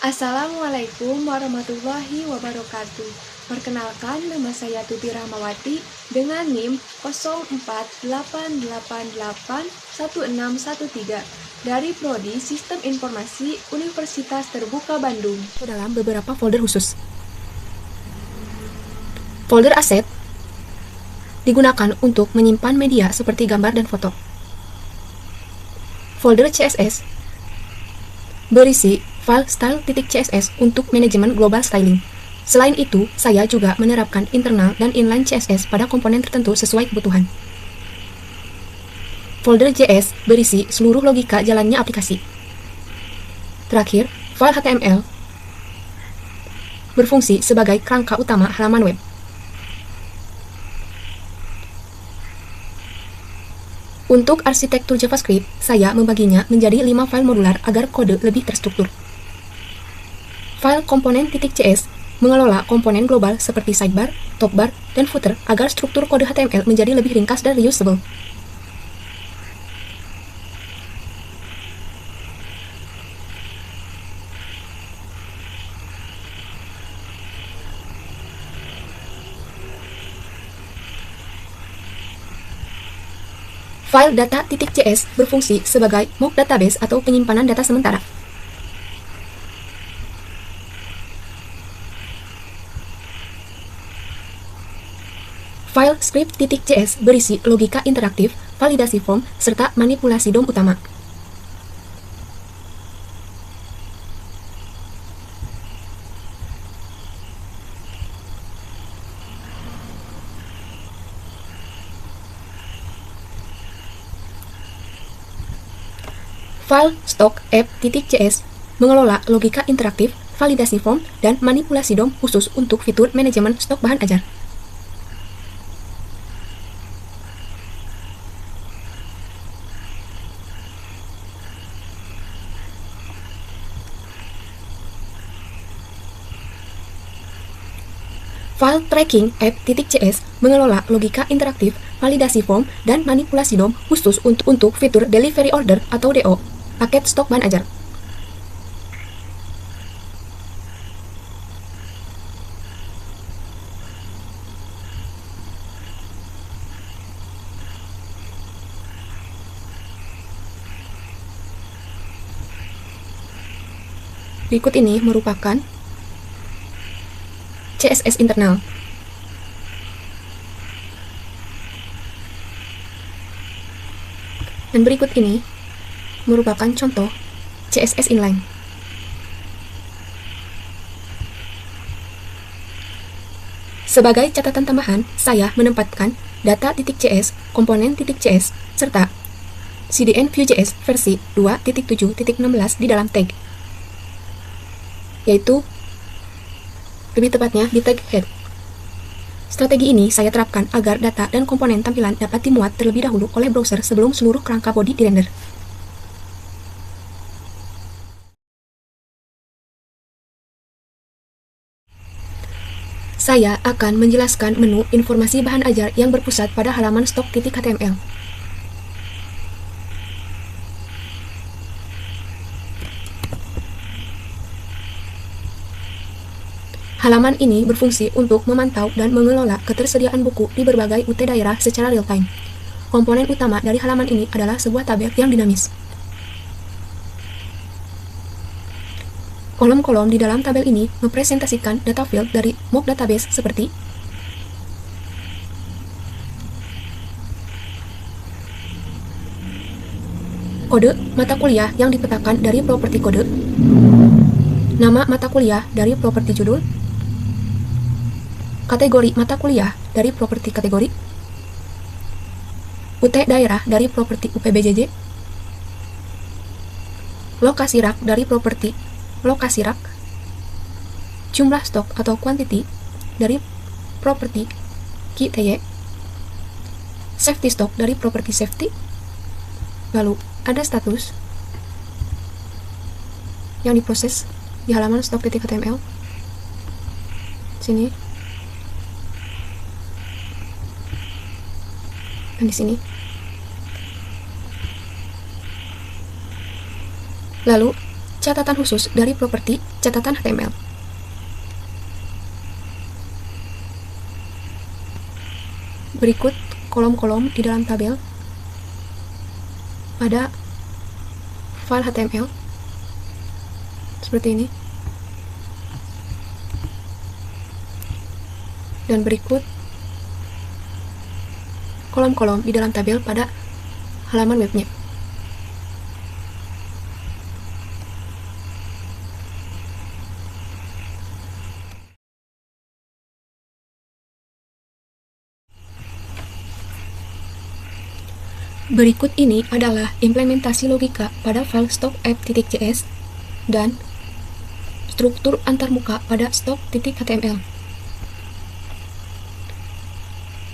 Assalamualaikum warahmatullahi wabarakatuh. Perkenalkan, nama saya Tuti Rahmawati dengan NIM 0488811613 dari Prodi Sistem Informasi Universitas Terbuka Bandung. Dalam beberapa folder khusus. Folder aset digunakan untuk menyimpan media seperti gambar dan foto. Folder CSS berisi file style.css untuk manajemen global styling. Selain itu, saya juga menerapkan internal dan inline CSS pada komponen tertentu sesuai kebutuhan. Folder JS berisi seluruh logika jalannya aplikasi. Terakhir, file HTML berfungsi sebagai kerangka utama halaman web. Untuk arsitektur JavaScript, saya membaginya menjadi 5 file modular agar kode lebih terstruktur. File komponen.cs mengelola komponen global seperti sidebar, topbar, dan footer agar struktur kode HTML menjadi lebih ringkas dan reusable. File data.cs berfungsi sebagai mock database atau penyimpanan data sementara. File script.cs berisi logika interaktif, validasi form, serta manipulasi DOM utama. File stock app.cs mengelola logika interaktif, validasi form, dan manipulasi DOM khusus untuk fitur manajemen stok bahan ajar. File tracking app.cs mengelola logika interaktif, validasi form, dan manipulasi DOM khusus untuk fitur delivery order atau DO, paket stok bahan ajar. Berikut ini merupakan CSS internal. Dan berikut ini merupakan contoh CSS inline. Sebagai catatan tambahan, saya menempatkan data.cs, komponen.cs, serta CDN Vue.js versi 2.7.16 di dalam tag, yaitu lebih tepatnya di tag head. Strategi ini saya terapkan agar data dan komponen tampilan dapat dimuat terlebih dahulu oleh browser sebelum seluruh kerangka body dirender. Saya akan menjelaskan menu informasi bahan ajar yang berpusat pada halaman stok.html. Halaman ini berfungsi untuk memantau dan mengelola ketersediaan buku di berbagai UT daerah secara real-time. Komponen utama dari halaman ini adalah sebuah tabel yang dinamis. Kolom-kolom di dalam tabel ini mempresentasikan data field dari mock database seperti kode mata kuliah yang dipetakan dari properti kode, nama mata kuliah dari properti judul, kategori mata kuliah dari properti kategori, UT daerah dari properti UPBJJ, lokasi rak dari properti lokasi rak, jumlah stok atau quantity dari properti QTY, safety stock dari properti safety, lalu ada status yang diproses di halaman stok.html. Sini. Dan di sini. Lalu catatan khusus dari properti catatan HTML. Berikut kolom-kolom di dalam tabel pada file HTML seperti ini. Dan berikut kolom-kolom di dalam tabel pada halaman webnya. Berikut ini adalah implementasi logika pada file stock_app.js dan struktur antarmuka pada stock.html.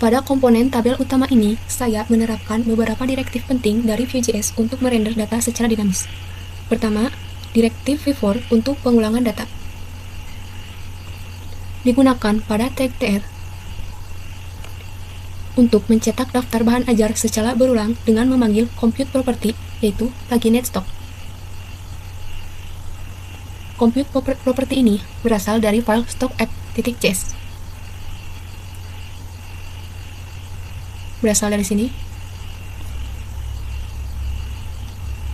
Pada komponen tabel utama ini, saya menerapkan beberapa direktif penting dari Vue.js untuk merender data secara dinamis. Pertama, direktif v-for untuk pengulangan data. Digunakan pada tag tr untuk mencetak daftar bahan ajar secara berulang dengan memanggil compute property, yaitu paginate stock. Compute property ini berasal dari file stock_app.js. Berasal dari sini.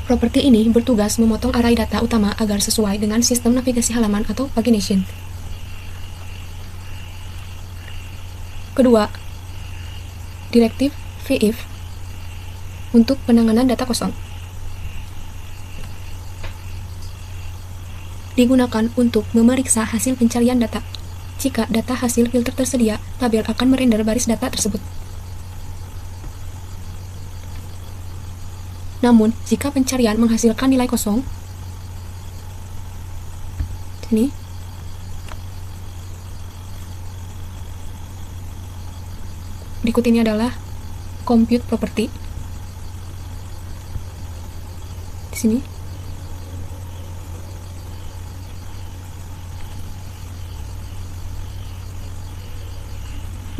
Properti ini bertugas memotong array data utama agar sesuai dengan sistem navigasi halaman atau pagination. Kedua, direktif vif untuk penanganan data kosong. Digunakan untuk memeriksa hasil pencarian data. Jika data hasil filter tersedia, tabel akan merender baris data tersebut. Namun, jika pencarian menghasilkan nilai kosong, ini berikut ini adalah compute property. Di sini.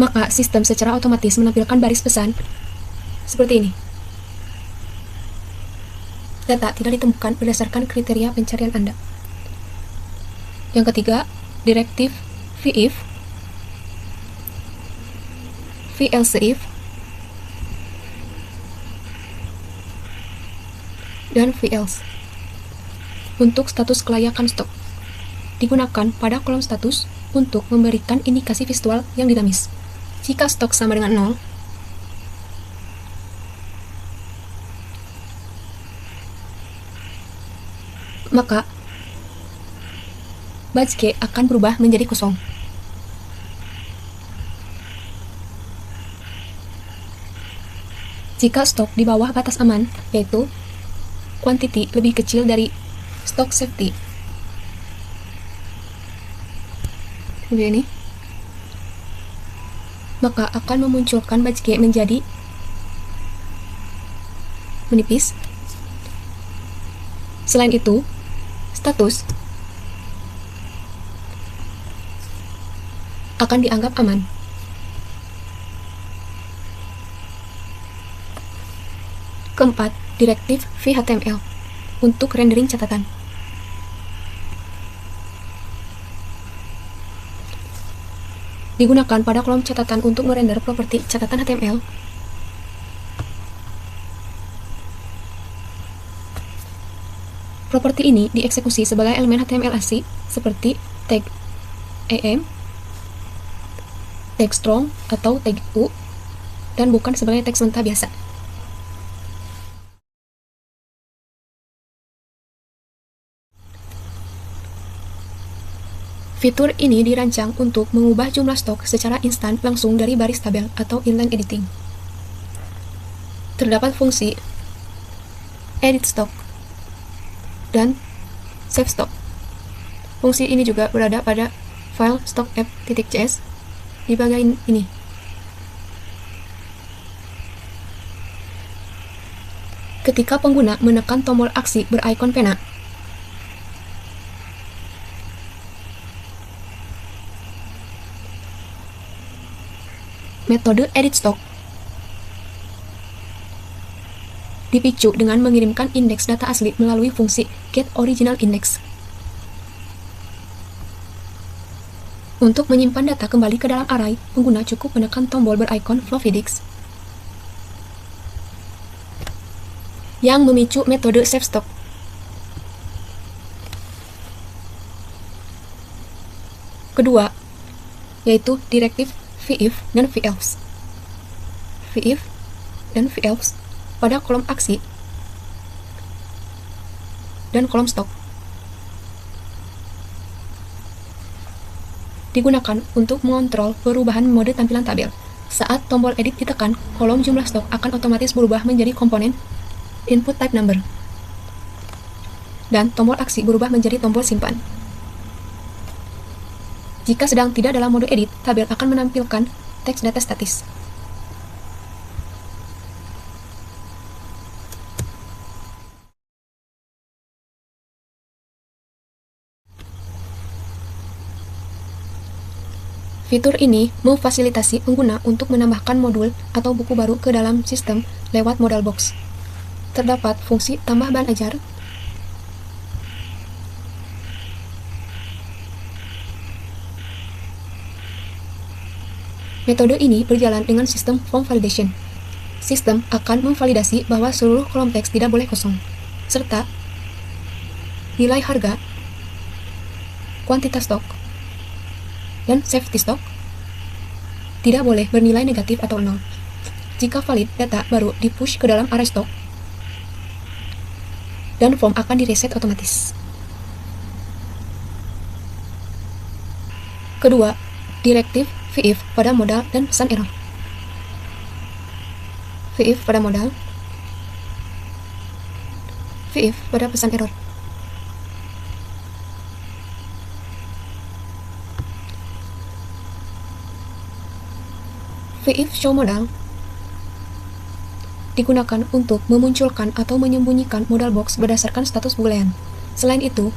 Maka sistem secara otomatis menampilkan baris pesan seperti ini. Data tidak ditemukan berdasarkan kriteria pencarian Anda. Yang ketiga, direktif vif, velse-if, dan velse untuk status kelayakan stok. Digunakan pada kolom status untuk memberikan indikasi visual yang dinamis. Jika stok sama dengan 0, maka batch akan berubah menjadi kosong. Jika stok di bawah batas aman, yaitu quantity lebih kecil dari stock safety, begini, maka akan memunculkan batch menjadi menipis. Selain itu, status akan dianggap aman. Keempat, direktif vhtml untuk rendering catatan. Digunakan pada kolom catatan untuk merender properti catatan HTML. Properti ini dieksekusi sebagai elemen HTML ASCII seperti tag em, tag strong atau tag u, dan bukan sebagai teks mentah biasa. Fitur ini dirancang untuk mengubah jumlah stok secara instan langsung dari baris tabel atau inline editing. Terdapat fungsi edit stock dan save stock. Fungsi ini juga berada pada file stock_app.js di bagian ini. Ketika pengguna menekan tombol aksi berikon pena, metode edit stock dipicu dengan mengirimkan indeks data asli melalui fungsi getOriginalIndex. Untuk menyimpan data kembali ke dalam array, pengguna cukup menekan tombol berikon floppy disk yang memicu metode savestock. Kedua, yaitu direktif vif dan velse. Vif dan velse pada kolom aksi dan kolom stok digunakan untuk mengontrol perubahan mode tampilan tabel. Saat tombol edit ditekan, kolom jumlah stok akan otomatis berubah menjadi komponen input type number dan tombol aksi berubah menjadi tombol simpan. Jika sedang tidak dalam mode edit, tabel akan menampilkan teks data statis. Fitur ini memfasilitasi pengguna untuk menambahkan modul atau buku baru ke dalam sistem lewat modal box. Terdapat fungsi tambah bahan ajar, metode ini berjalan dengan sistem form validation. Sistem akan memvalidasi bahwa seluruh kolom teks tidak boleh kosong, serta nilai harga, kuantitas stok, dan safety stock tidak boleh bernilai negatif atau 0. Jika valid, data baru di-push ke dalam array stok dan form akan direset otomatis. Kedua, direktif vif pada modal dan pesan error. Vif pada modal, vif pada pesan error. vif show modal digunakan untuk memunculkan atau menyembunyikan modal box berdasarkan status boolean. Selain itu,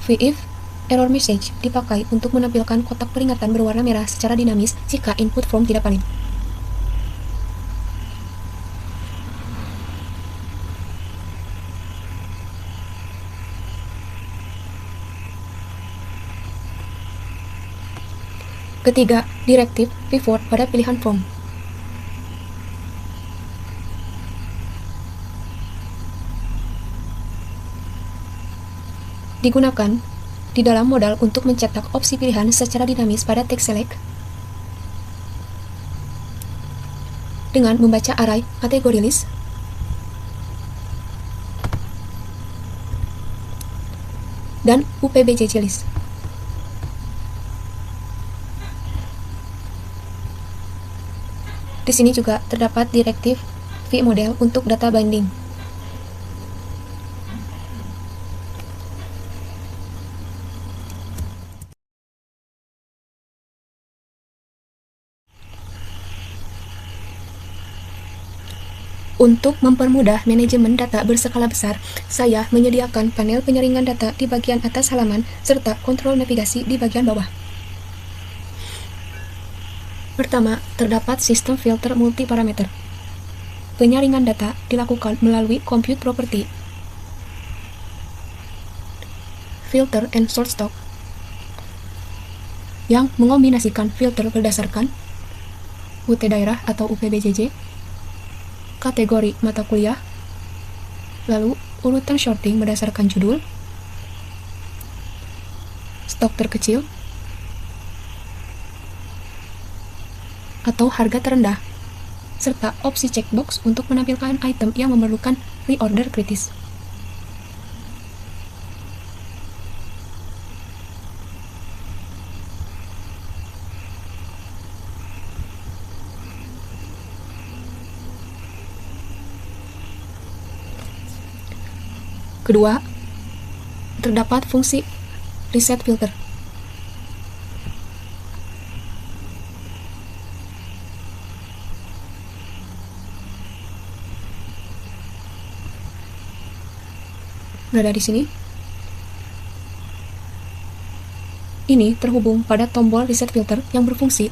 vif error message dipakai untuk menampilkan kotak peringatan berwarna merah secara dinamis jika input form tidak valid. Ketiga, direktif pivot pada pilihan form. Digunakan di dalam modal untuk mencetak opsi pilihan secara dinamis pada text select dengan membaca array kategori list dan UPBJJ list. Di sini juga terdapat direktif vmodel untuk data binding. Untuk mempermudah manajemen data berskala besar, saya menyediakan panel penyaringan data di bagian atas halaman serta kontrol navigasi di bagian bawah. Pertama, terdapat sistem filter multiparameter. Penyaringan data dilakukan melalui compute property, filter and sort stock, yang mengombinasikan filter berdasarkan UT daerah atau UPBJJ, kategori mata kuliah, lalu urutan sorting berdasarkan judul, stok terkecil, atau harga terendah, serta opsi checkbox untuk menampilkan item yang memerlukan reorder kritis. Kedua, terdapat fungsi reset filter. Berada di sini. Ini terhubung pada tombol reset filter yang berfungsi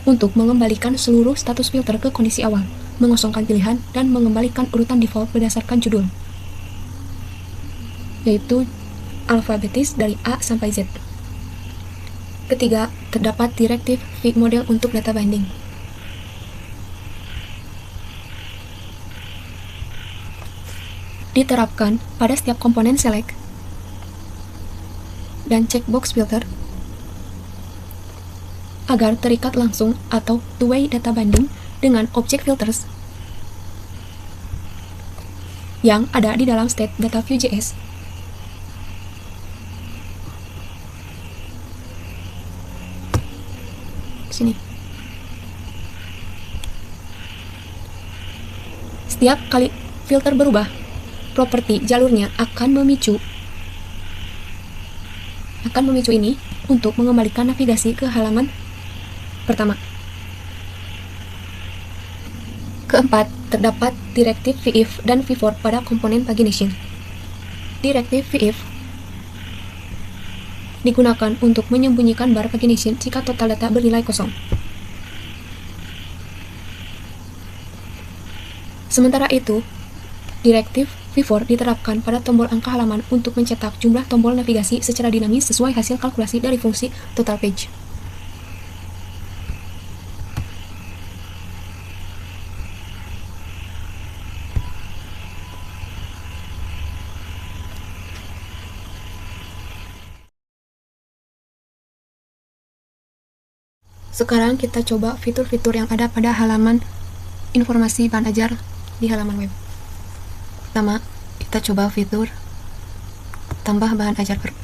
untuk mengembalikan seluruh status filter ke kondisi awal, mengosongkan pilihan, dan mengembalikan urutan default berdasarkan judul, yaitu alfabetis dari A sampai Z. Ketiga, terdapat direktif v-model untuk data binding. Diterapkan pada setiap komponen select dan checkbox filter agar terikat langsung atau two-way data binding dengan objek filters yang ada di dalam state data Vue.js. Sini. Setiap kali filter berubah, properti jalurnya akan memicu ini untuk mengembalikan navigasi ke halaman pertama. Keempat, terdapat direktif v-if dan v-for pada komponen pagination. Direktif v-if digunakan untuk menyembunyikan bar pagination jika total data bernilai kosong. Sementara itu, direktif v-for diterapkan pada tombol angka halaman untuk mencetak jumlah tombol navigasi secara dinamis sesuai hasil kalkulasi dari fungsi total page. Sekarang kita coba fitur-fitur yang ada pada halaman informasi bahan ajar di halaman web. Pertama, kita coba fitur tambah bahan ajar baru.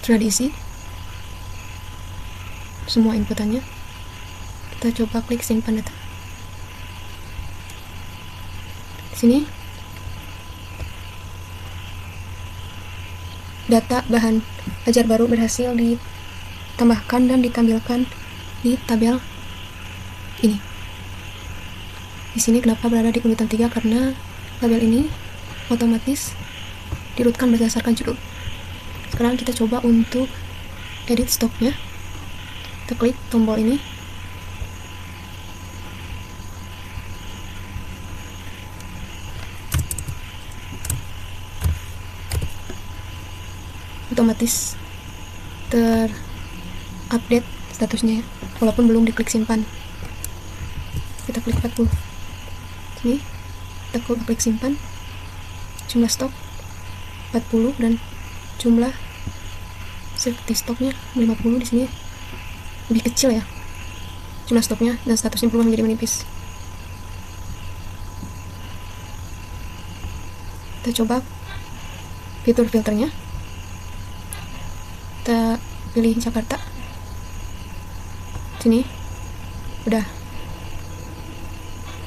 Sudah diisi semua inputannya. Kita coba klik simpan data. Di sini data bahan ajar baru berhasil ditambahkan dan ditampilkan di tabel ini. Di sini kenapa berada di urutan 3? Karena tabel ini otomatis diurutkan berdasarkan judul. Sekarang kita coba untuk edit stoknya. Kita klik tombol ini. Otomatis terupdate statusnya, walaupun belum diklik simpan. Kita klik 40. Sini, kita klik simpan. Jumlah stok 40 dan jumlah safety stoknya 50. Di sini lebih kecil ya jumlah stoknya, dan statusnya berubah menjadi menipis. Kita coba fitur filternya. Kita pilih Jakarta. Sini udah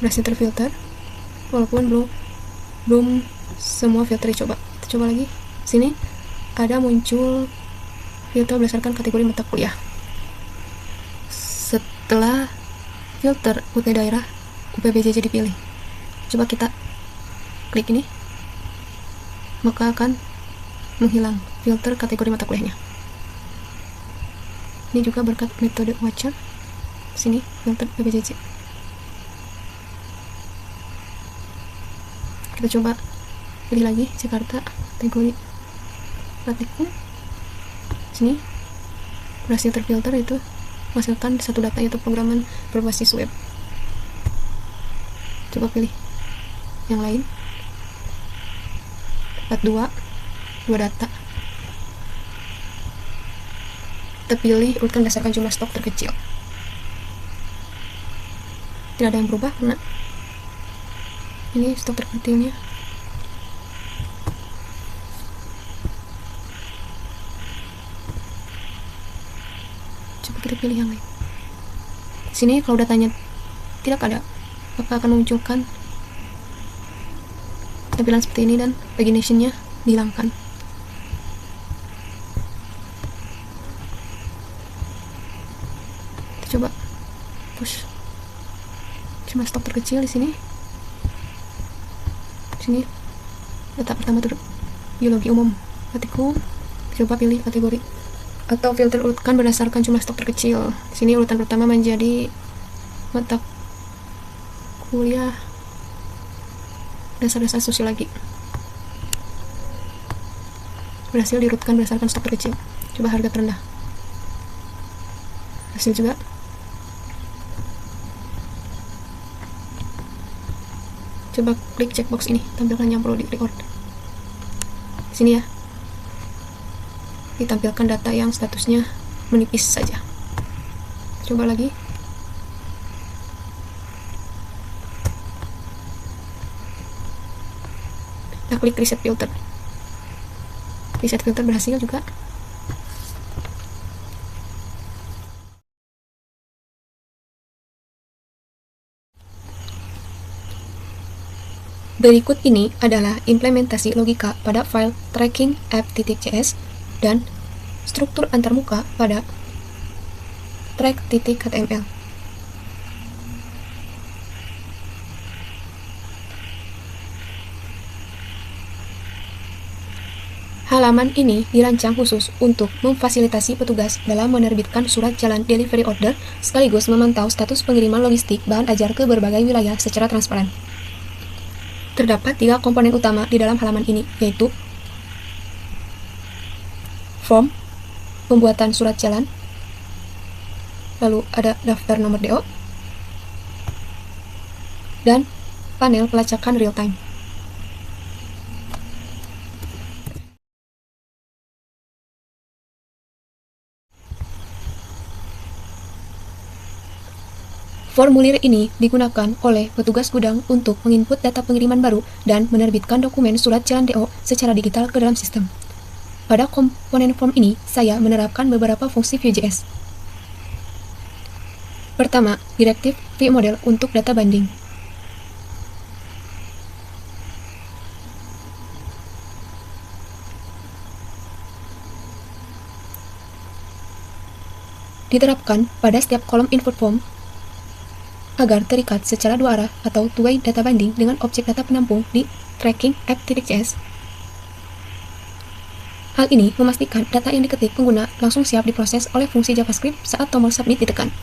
berhasil terfilter, walaupun belum semua filter dicoba. Kita coba lagi. Sini ada muncul filter berdasarkan kategori mata kuliah. Setelah filter UT daerah, UPBJJ dipilih. Coba kita klik ini, maka akan menghilang filter kategori mata kuliahnya. Ini juga berkat metode Watcher. Sini filter UPBJJ. Kita coba pilih lagi Jakarta, kategori praktikum. Sini berhasil terfilter, itu menghasilkan satu data, yaitu programan berbasis web. Coba pilih yang lain. Dapat dua data. Kita pilih urutkan berdasarkan jumlah stok terkecil. Tidak ada yang berubah karena ini stok terkecilnya. kita pilih yang lain. Sini kalau datanya tidak ada, maka akan memunculkan tampilan seperti ini dan pagination-nya dihilangkan. Kita coba push, cuma stok terkecil di sini. Sini data pertama itu biologi umum, matiku. Coba pilih kategori atau filter urutkan berdasarkan jumlah stok terkecil. Di sini urutan pertama menjadi mata kuliah dasar-dasar sosiologi. Berhasil diurutkan berdasarkan stok terkecil. Coba harga terendah. Hasil juga. Coba klik checkbox ini, tampilkan yang perlu di reorder. Di sini ya. Ditampilkan data yang statusnya menipis saja. Coba lagi. Kita klik reset filter. Reset filter berhasil juga. Berikut ini adalah implementasi logika pada file tracking app.cs dan struktur antarmuka pada track.html. Halaman ini dirancang khusus untuk memfasilitasi petugas dalam menerbitkan surat jalan delivery order sekaligus memantau status pengiriman logistik bahan ajar ke berbagai wilayah secara transparan. Terdapat 3 komponen utama di dalam halaman ini, yaitu form, pembuatan surat jalan, lalu ada daftar nomor DO, dan panel pelacakan real time. Formulir ini digunakan oleh petugas gudang untuk menginput data pengiriman baru dan menerbitkan dokumen surat jalan DO secara digital ke dalam sistem. Pada komponen form ini, saya menerapkan beberapa fungsi Vue.js. Pertama, direktif VModel untuk data banding. Diterapkan pada setiap kolom input form agar terikat secara dua arah atau two-way data banding dengan objek data penampung di tracking app.cs. Hal ini memastikan data yang diketik pengguna langsung siap diproses oleh fungsi JavaScript saat tombol submit ditekan.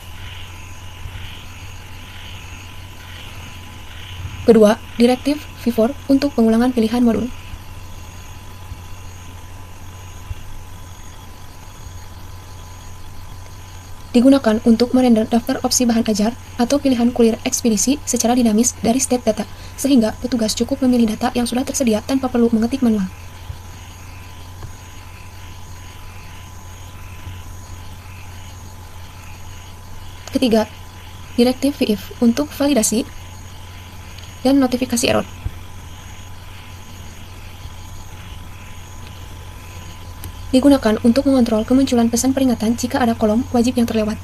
Kedua, direktif v-for untuk pengulangan pilihan modul. Digunakan untuk merender daftar opsi bahan ajar atau pilihan kulier ekspedisi secara dinamis dari state data, sehingga petugas cukup memilih data yang sudah tersedia tanpa perlu mengetik manual. Ketiga, direktif VIF untuk validasi dan notifikasi error. Digunakan untuk mengontrol kemunculan pesan peringatan jika ada kolom wajib yang terlewat,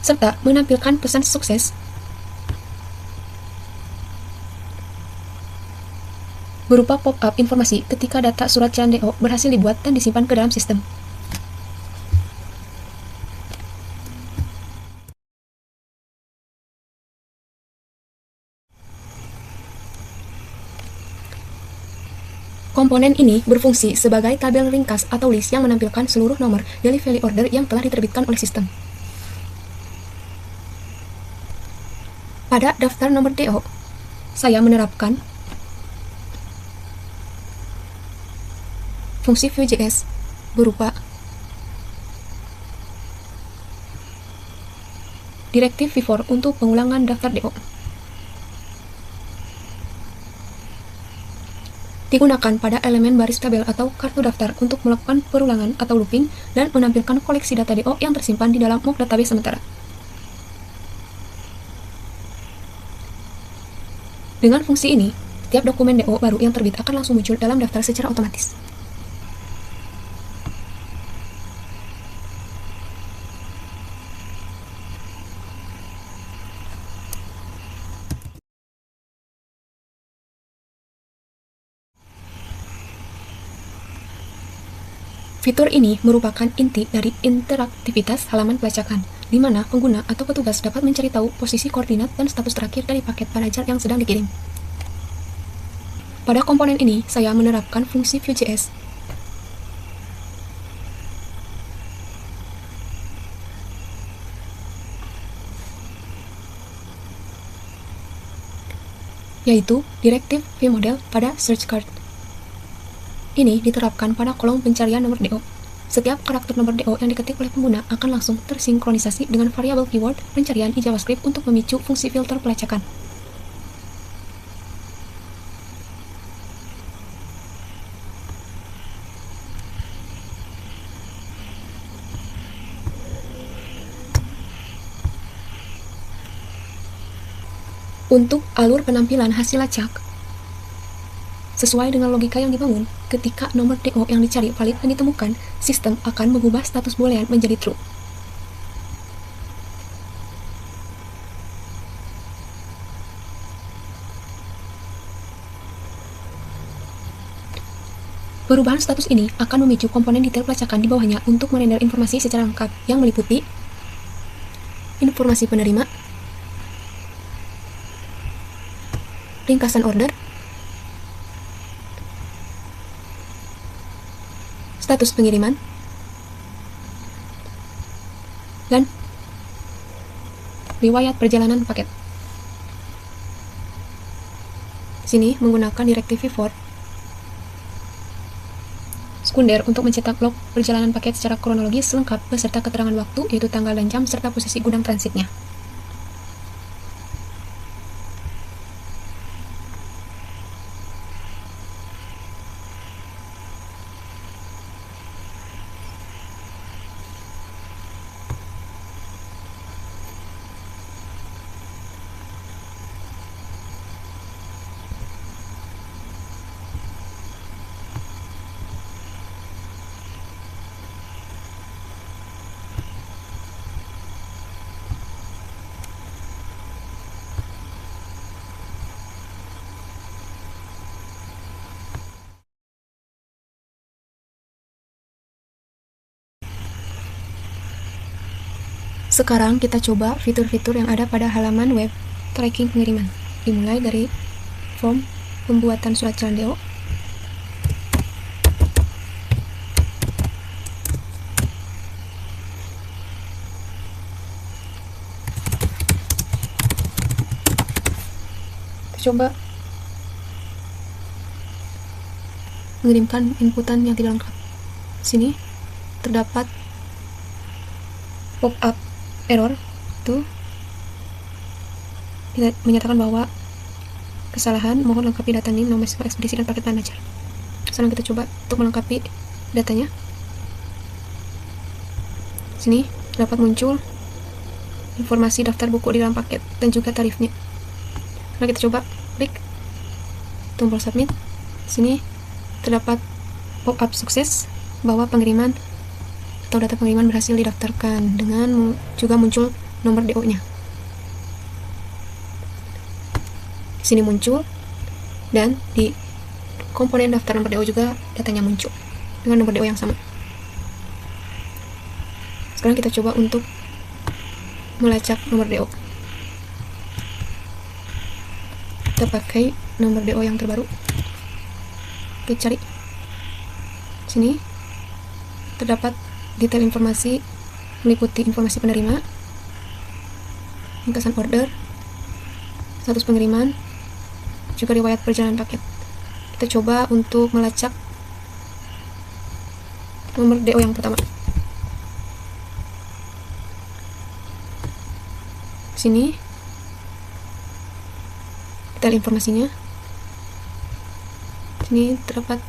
serta menampilkan pesan sukses berupa pop-up informasi ketika data surat jalan DO berhasil dibuat dan disimpan ke dalam sistem. Komponen ini berfungsi sebagai tabel ringkas atau list yang menampilkan seluruh nomor delivery order yang telah diterbitkan oleh sistem. Pada daftar nomor DO, saya menerapkan fungsi Vue.js berupa direktif v-for untuk pengulangan daftar DO. Digunakan pada elemen baris tabel atau kartu daftar untuk melakukan perulangan atau looping dan menampilkan koleksi data DO yang tersimpan di dalam mock database sementara. Dengan fungsi ini, setiap dokumen DO baru yang terbit akan langsung muncul dalam daftar secara otomatis. Fitur ini merupakan inti dari interaktivitas halaman pelacakan, di mana pengguna atau petugas dapat mencari tahu posisi koordinat dan status terakhir dari paket pelajar yang sedang dikirim. Pada komponen ini, saya menerapkan fungsi Vue.js. Yaitu Directive VModel pada search card. Ini diterapkan pada kolom pencarian nomor DO. Setiap karakter nomor DO yang diketik oleh pengguna akan langsung tersinkronisasi dengan variabel keyword pencarian di JavaScript untuk memicu fungsi filter pelacakan. Untuk alur penampilan hasil lacak, sesuai dengan logika yang dibangun, ketika nomor DO yang dicari valid dan ditemukan, sistem akan mengubah status boolean menjadi true. Perubahan status ini akan memicu komponen detail pelacakan di bawahnya untuk merender informasi secara lengkap yang meliputi informasi penerima, ringkasan order, status pengiriman, dan riwayat perjalanan paket. Sini menggunakan Directive V4 sekunder untuk mencetak log perjalanan paket secara kronologis lengkap beserta keterangan waktu, yaitu tanggal dan jam, serta posisi gudang transitnya. Sekarang kita coba fitur-fitur yang ada pada halaman web tracking pengiriman, dimulai dari form pembuatan surat jalan DO, kita coba mengirimkan inputan yang tidak lengkap. Sini terdapat pop-up error itu menyatakan bahwa kesalahan, mohon lengkapi data NIM, nomor ekspedisi, dan paket manajer. Sekarang kita coba untuk melengkapi datanya. Sini dapat muncul informasi daftar buku di dalam paket dan juga tarifnya. Sekarang kita coba klik tombol submit. Sini terdapat pop-up sukses bahwa pengiriman atau data pengiriman berhasil didaftarkan, dengan juga muncul nomor DO-nya. Di sini muncul, dan di komponen daftar nomor DO juga datanya muncul dengan nomor DO yang sama. Sekarang kita coba untuk melacak nomor DO. Kita pakai nomor DO yang terbaru. Kita cari. Sini terdapat detail informasi meliputi informasi penerima, ringkasan order, status pengiriman, juga riwayat perjalanan paket. Kita coba untuk melacak nomor DO yang pertama. Sini detail informasinya. Sini terdapat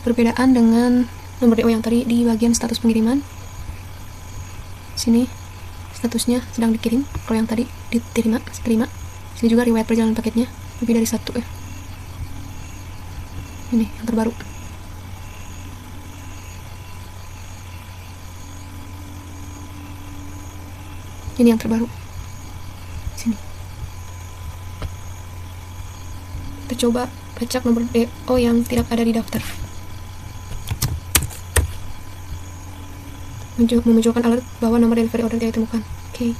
perbedaan dengan nomor DO yang tadi di bagian status pengiriman. Sini statusnya sedang dikirim, kalau yang tadi diterima. Sini juga riwayat perjalanan paketnya, lebih dari satu ya. Ini yang terbaru. Ini yang terbaru. Sini. Kita coba lacak nomor DO yang tidak ada di daftar. memunculkan alert bahwa nomor delivery order tidak ditemukan. Oke.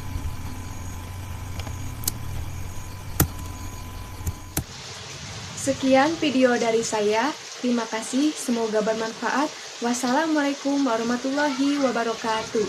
Sekian video dari saya. Terima kasih, semoga bermanfaat. Wassalamualaikum warahmatullahi wabarakatuh.